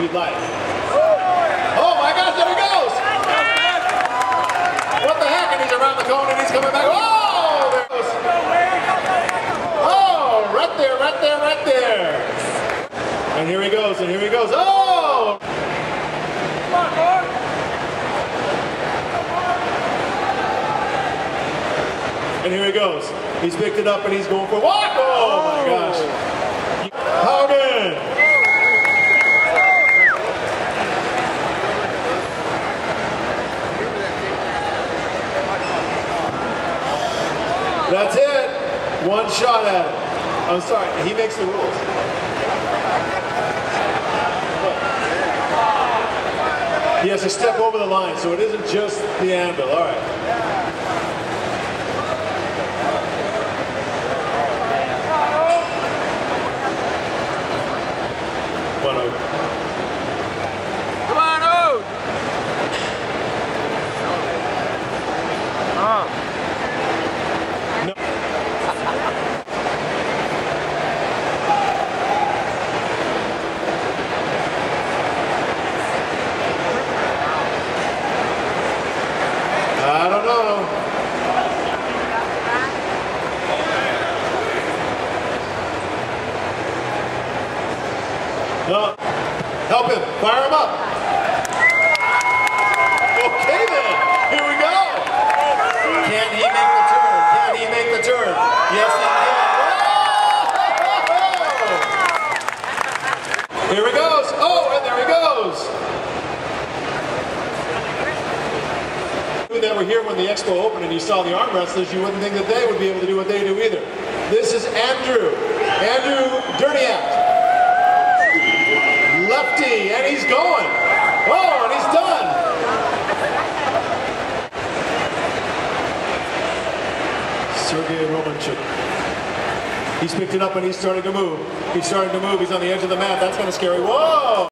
if you'd like. Oh my gosh, there he goes! What the heck? And he's around the cone and he's coming back. Oh! There he goes. Oh! Right there, right there, right there. And here he goes, and here he goes. Oh! Come on, Mark! And here he goes. He's picked it up and he's going for a walk. Oh my gosh. Howden! That's it. One shot at it. I'm sorry, he makes the rules. He has to step over the line, so it isn't just the anvil. All right. Come on, Ode! No. I don't know. No. Help him. Fire him up. Okay then. Here we go. Can he make the turn? Can he make the turn? Yes, he can. Here he goes. Oh, and there he goes. That were here when the expo opened and you saw the arm wrestlers, you wouldn't think that they would be able to do what they do either. This is Andrew Durniak. Lefty, and he's going. Oh, and he's done. Sergey Romanchuk. He's picked it up and he's starting to move. He's starting to move. He's on the edge of the mat. That's kind of scary. Whoa!